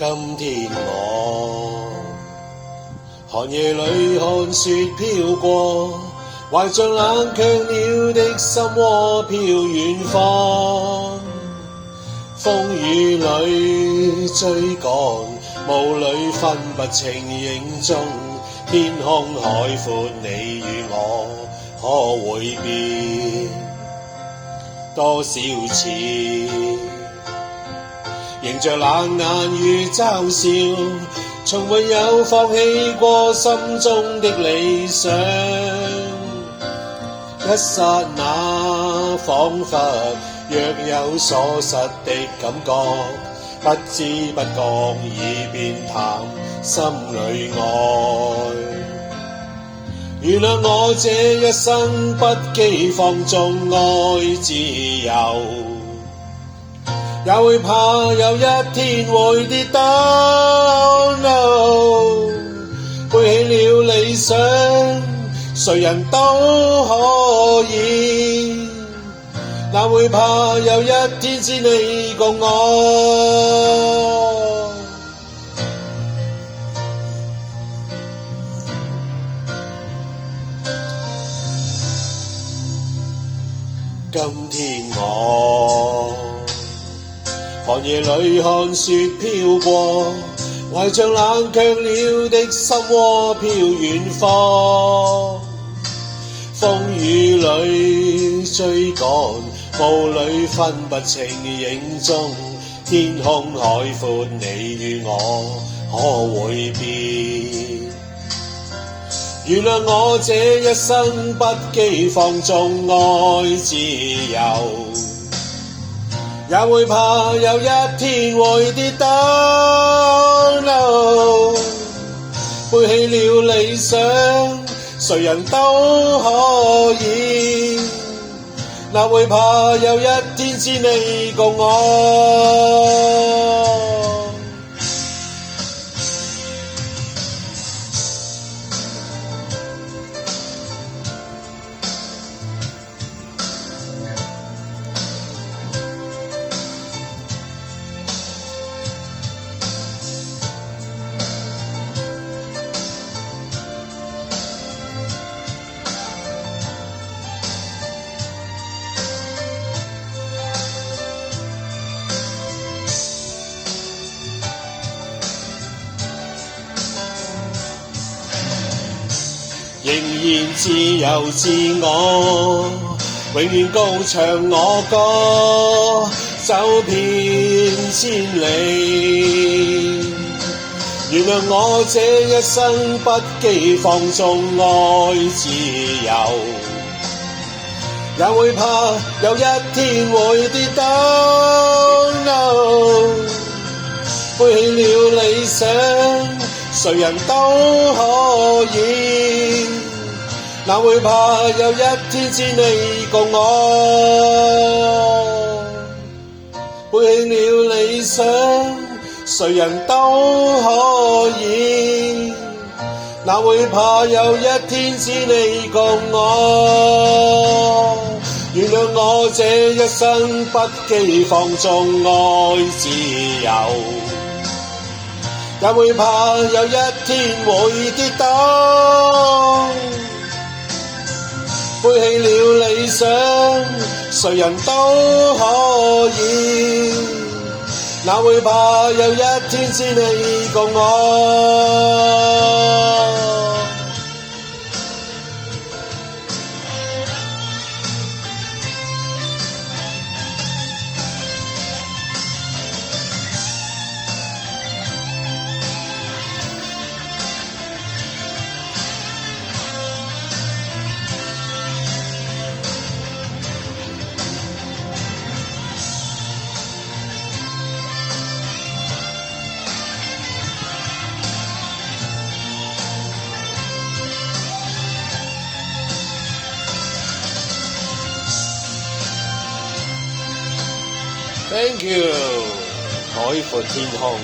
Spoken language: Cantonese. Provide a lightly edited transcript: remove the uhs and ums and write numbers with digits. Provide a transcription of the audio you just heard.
今天我寒夜裏看雪飄過，懷着冷卻了的心窩飄遠方。風雨裏追趕，霧裏分不清影蹤。天空海闊，你與我可會變多少次？迎着冷眼與嘲笑，從沒有放棄過心中的理想。一剎那，彷彿若有所失的感覺，不知不覺已變淡心裏愛。原諒我這一生不羈放縱愛自由，也會怕有一天會跌倒。No， 背起了理想，誰人都可以，哪會怕有一天只你共我。今天我寒夜裏看雪飄過，懷着冷卻了的心窩飄遠方。風雨裏追趕，霧裏分不清影蹤。天空海闊，你與我可會變？原諒我這一生不羈放縱愛自由，也會怕有一天會跌倒。No， 背起了理想，誰人都可以，哪會怕有一天只你共我。仍然自由自我，永遠高唱我歌，走遍千里。原諒我這一生不羈放縱愛自由，也會怕有一天會跌倒。No， 背起了理想，誰人都可以，哪會怕有一天只你共我。背起了理想，誰人都可以，哪會怕有一天只你共我。原諒我這一生不羈放縱愛自由，也會怕有一天會跌倒。背起了理想，誰人都可以，哪會怕有一天只你共我。Thank you， 海闊天空。